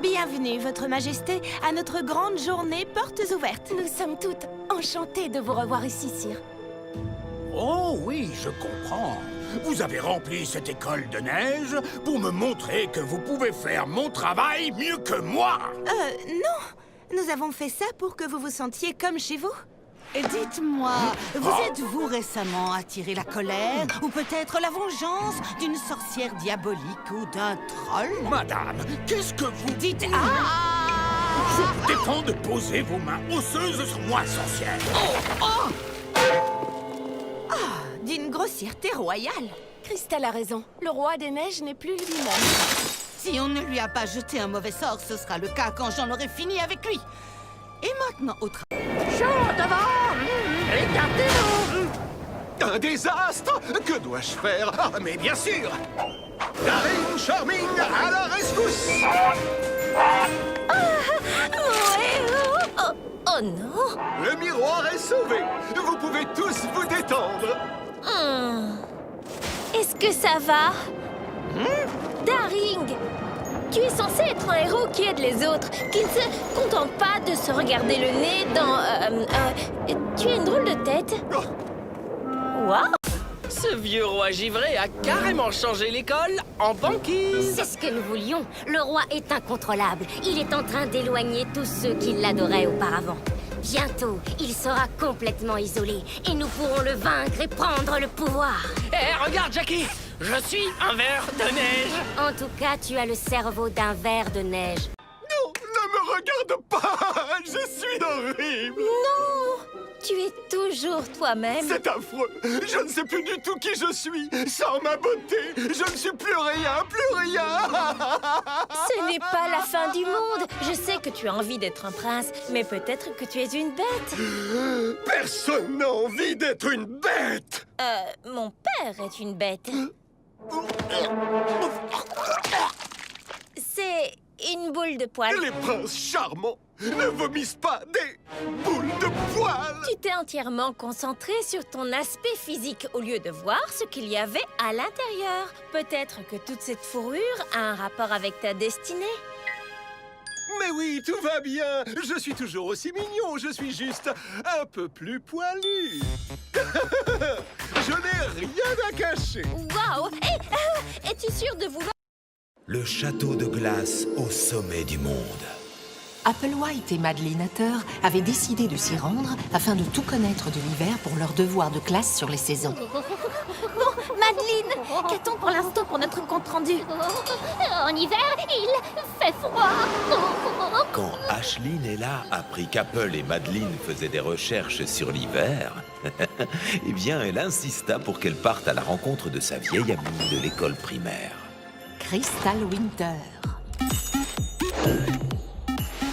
Bienvenue, Votre Majesté, à notre grande journée portes ouvertes. Nous sommes toutes enchantées de vous revoir ici, sire. Oh oui, je comprends. Vous avez rempli cette école de neige pour me montrer que vous pouvez faire mon travail mieux que moi. Non. Nous avons fait ça pour que vous vous sentiez comme chez vous. Et dites-moi, vous êtes-vous récemment attiré la colère ou peut-être la vengeance d'une sorcière diabolique ou d'un troll? Madame, qu'est-ce que vous dites? Je Je vous défends de poser vos mains osseuses sur moi, sorcière. D'une grossièreté royale. Cristal a raison. Le roi des neiges n'est plus lui-même. Si on ne lui a pas jeté un mauvais sort, ce sera le cas quand j'en aurai fini avec lui. Et maintenant, au travail. Un désastre? Que dois-je faire? Ah, mais bien sûr! Daring Charming, à la rescousse! Oh non! Le miroir est sauvé! Vous pouvez tous vous détendre! Est-ce que ça va? Daring! Tu es censé être un héros qui aide les autres, qui ne se contente pas de se regarder le nez dans... Tu as une drôle de tête. Waouh! Ce vieux roi givré a carrément changé l'école en banquise. C'est ce que nous voulions. Le roi est incontrôlable. Il est en train d'éloigner tous ceux qui l'adoraient auparavant. Bientôt, il sera complètement isolé et nous pourrons le vaincre et prendre le pouvoir. Eh, regarde, Jackie! Je suis un ver de neige. En tout cas, tu as le cerveau d'un ver de neige. Non, ne me regarde pas! Je suis horrible! Non! Tu es toujours toi-même. C'est affreux! Je ne sais plus du tout qui je suis! Sans ma beauté, je ne suis plus rien, plus rien! Ce n'est pas la fin du monde. Je sais que tu as envie d'être un prince, mais peut-être que tu es une bête. Personne n'a envie d'être une bête! Mon père est une bête. C'est une boule de poils. Les princes charmants ne vomissent pas des boules de poils! Tu t'es entièrement concentré sur ton aspect physique au lieu de voir ce qu'il y avait à l'intérieur. Peut-être que toute cette fourrure a un rapport avec ta destinée. Mais oui, tout va bien. Je suis toujours aussi mignon. Je suis juste un peu plus poilu. Je n'ai rien à cacher. Waouh! Es-tu sûr de vouloir... Le château de glace au sommet du monde. Applewhite et Madeline Hatter avaient décidé de s'y rendre afin de tout connaître de l'hiver pour leur devoir de classe sur les saisons. Bon, Madeline, qu'a-t-on pour l'instant pour notre compte-rendu? En hiver, il fait froid. Quand Ashley Nella apprit qu'Apple et Madeline faisaient des recherches sur l'hiver, eh bien, elle insista pour qu'elle parte à la rencontre de sa vieille amie de l'école primaire. Crystal Winter.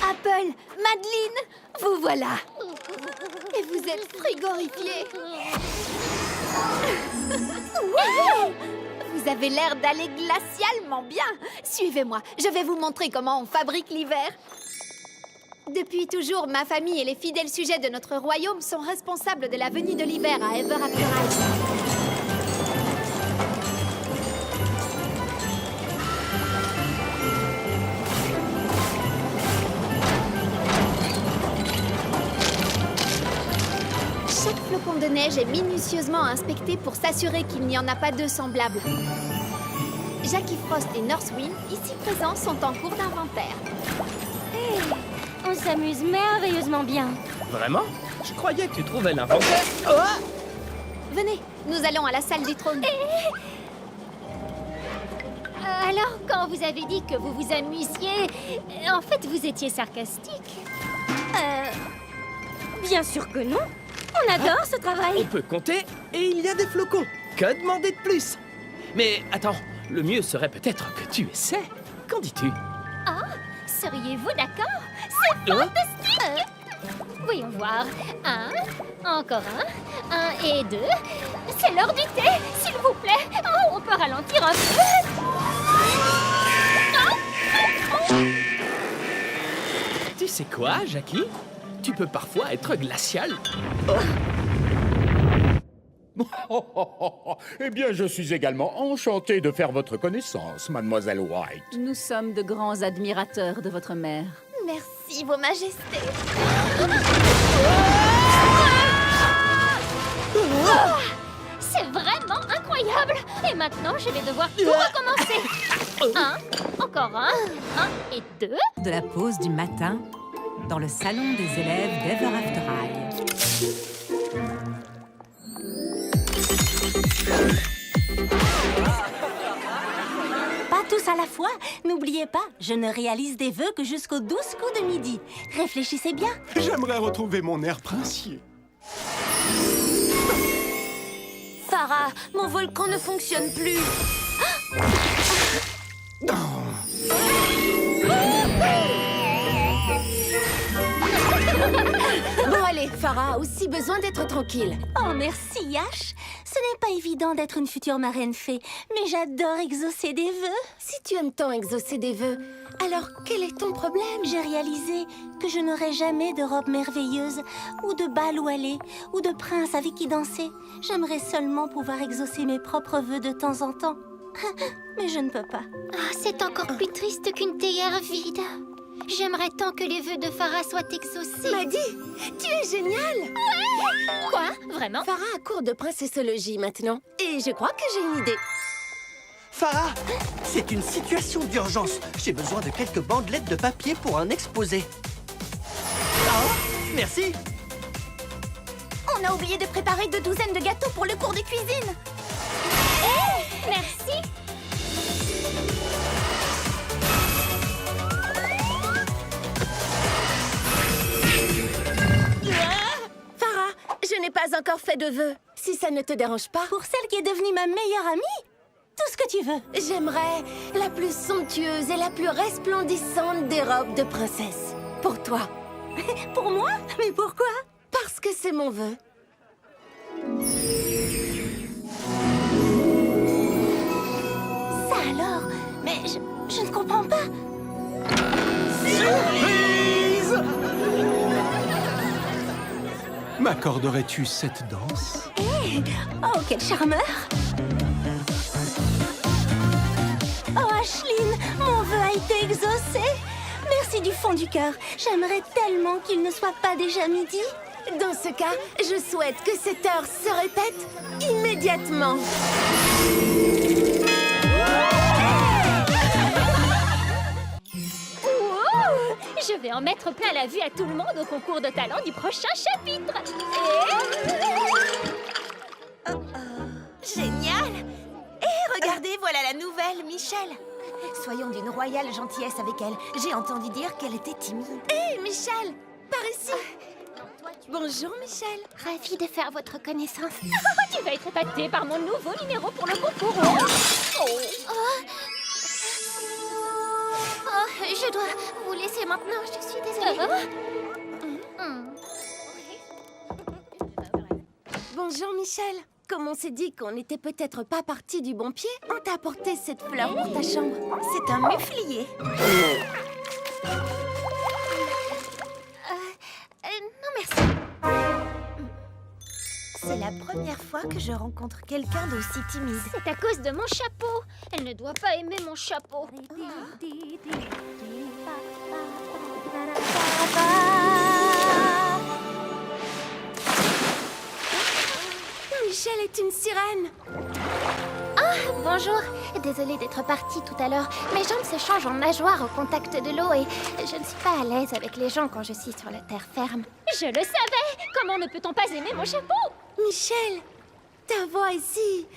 Apple, Madeline, vous voilà. Et vous êtes frigorifiés. Vous avez l'air d'aller glacialement bien. Suivez-moi, je vais vous montrer comment on fabrique l'hiver. Depuis toujours, ma famille et les fidèles sujets de notre royaume sont responsables de la venue de l'hiver à Ever After High. Chaque flocon de neige est minutieusement inspecté pour s'assurer qu'il n'y en a pas deux semblables. Jackie Frost et Northwind, ici présents, sont en cours d'inventaire. On s'amuse merveilleusement bien. Vraiment? Je croyais que tu trouvais l'inventaire. Oh! Venez, nous allons à la salle du trône. Alors, quand vous avez dit que vous vous amusiez, en fait, vous étiez sarcastique. Bien sûr que non. On adore ce On travail. peut compter et il y a des flocons. Que demander de plus? Mais attends, le mieux serait peut-être que tu essaies. Qu'en dis-tu? Seriez-vous d'accord? C'est fantastique. Voyons voir. Encore un et deux. C'est l'heure du thé, s'il vous plaît. Oh, on peut ralentir un peu. Tu sais quoi, Jackie? Tu peux parfois être glacial. Oh. Eh bien, je suis également enchanté de faire votre connaissance, mademoiselle White. Nous sommes de grands admirateurs de votre mère. Merci, Vos Majestés. C'est vraiment incroyable. Et maintenant, je vais devoir tout recommencer. Encore un et 2. De la pause du matin, dans le salon des élèves d'Ever After High. Pas tous à la fois. N'oubliez pas, je ne réalise des vœux que jusqu'aux 12 coups de midi. Réfléchissez bien. J'aimerais retrouver mon air princier. Farah, mon volcan ne fonctionne plus. Bon, allez, Farah a aussi besoin d'être tranquille. Oh, merci, Yash. Ce n'est pas évident d'être une future marraine fée, mais j'adore exaucer des vœux. Si tu aimes tant exaucer des vœux, alors quel est ton problème? J'ai réalisé que je n'aurai jamais de robe merveilleuse, ou de bal où aller, ou de prince avec qui danser. J'aimerais seulement pouvoir exaucer mes propres vœux de temps en temps. Mais je ne peux pas. C'est encore plus triste qu'une théière vide. J'aimerais tant que les vœux de Farah soient exaucés. Maddy, tu es géniale! Quoi? Vraiment? Farah a cours de princessologie maintenant. Et je crois que j'ai une idée. Farah, c'est une situation d'urgence. J'ai besoin de quelques bandelettes de papier pour un exposé. Oh, merci. On a oublié de préparer 2 douzaines de gâteaux pour le cours de cuisine. Merci. Farah, je n'ai pas encore fait de vœux. Si ça ne te dérange pas, Pour celle qui est devenue ma meilleure amie, tout ce que tu veux. j'aimerais la plus somptueuse et la plus resplendissante des robes de princesse. Pour toi. Pour moi? Mais pourquoi? Parce que c'est mon vœu. Ça alors? Mais je ne comprends pas. Surprise! M'accorderais-tu cette danse? Oh, quel charmeur! Oh, Ashline, mon vœu a été exaucé! Merci du fond du cœur. J'aimerais tellement qu'il ne soit pas déjà midi. Dans ce cas, je souhaite que cette heure se répète immédiatement. Wow! Je vais en mettre plein la vue à tout le monde au concours de talent du prochain chapitre. Génial! Et regardez, voilà la nouvelle, Michel. Soyons d'une royale gentillesse avec elle. J'ai entendu dire qu'elle était timide. Hé, Michel, par ici. Bonjour, Michel. Ravie de faire votre connaissance. Tu vas être épatée par mon nouveau numéro pour le concours. Je dois vous laisser maintenant, je suis désolée. Bonjour, Michel. Comme on s'est dit qu'on n'était peut-être pas parti du bon pied, on t'a apporté cette fleur pour ta chambre. C'est un muflier. Non, merci. C'est la première fois que je rencontre quelqu'un d'aussi timide. C'est à cause de mon chapeau. Elle ne doit pas aimer mon chapeau. Michel est une sirène. Bonjour. Désolée d'être partie tout à l'heure. Mes jambes se changent en nageoires au contact de l'eau et je ne suis pas à l'aise avec les gens quand je suis sur la terre ferme. Je le savais. Comment ne peut-on pas aimer mon chapeau? Michel, ta voix est si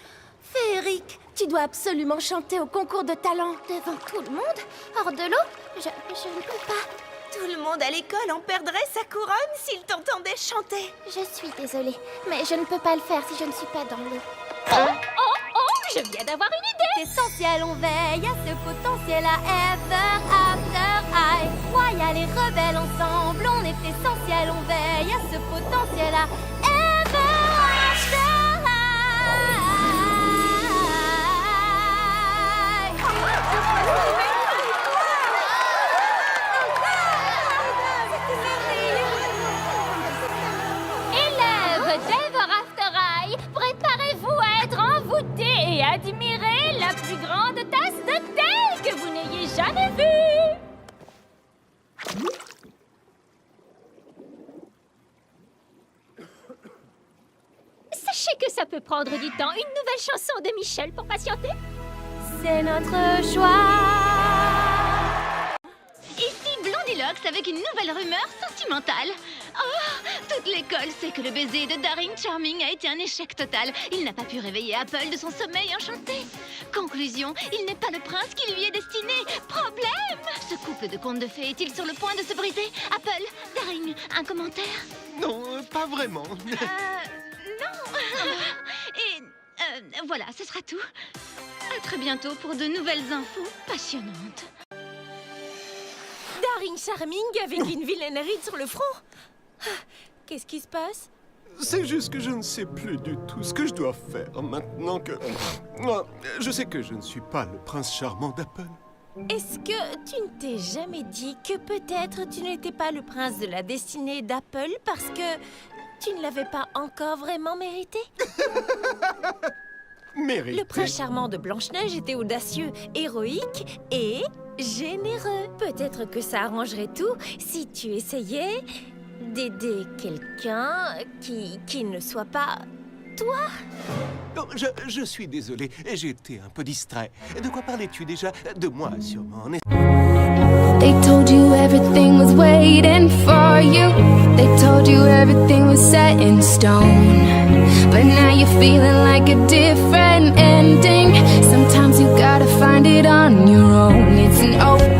féerique. Tu dois absolument chanter au concours de talent. Devant tout le monde? Hors de l'eau? Je ne peux pas. Tout le monde à l'école en perdrait sa couronne s'il t'entendait chanter. Je suis désolée, mais je ne peux pas le faire si je ne suis pas dans l'eau. Oh, je viens d'avoir une idée. Essentiel, on veille à ce potentiel à Ever After High. Royal et rebelle ensemble, on est essentiel, on veille à ce potentiel à Ever After Élèves d'Ever After High, préparez-vous ça peut prendre du temps. Une nouvelle chanson de Michel pour patienter. C'est notre choix. Ici Blondilocks avec une nouvelle rumeur sentimentale. Oh, toute l'école sait que le baiser de Daring Charming a été un échec total. Il n'a pas pu réveiller Apple de son sommeil enchanté. Conclusion, il n'est pas le prince qui lui est destiné. Problème! Ce couple de contes de fées est-il sur le point de se briser? Apple, Daring, un commentaire? Non, pas vraiment. Non. Et voilà, ce sera tout. À très bientôt pour de nouvelles infos passionnantes. Daring Charming avec une vilainerie sur le front. Qu'est-ce qui se passe? C'est juste que je ne sais plus du tout ce que je dois faire maintenant que... Je sais que je ne suis pas le prince charmant d'Apple. Est-ce que tu ne t'es jamais dit que peut-être tu n'étais pas le prince de la destinée d'Apple parce que tu ne l'avais pas encore vraiment mérité? Mérité. Le prince charmant de Blanche-Neige était audacieux, héroïque et généreux. Peut-être que ça arrangerait tout si tu essayais d'aider quelqu'un qui ne soit pas toi. Oh, je suis désolé, j'ai été un peu distrait. De quoi parlais-tu déjà? De moi, sûrement. They told you everything was waiting for you. They told you everything was set in stone. But now you're feeling like a different ending. Sometimes you gotta find it on your own. It's an open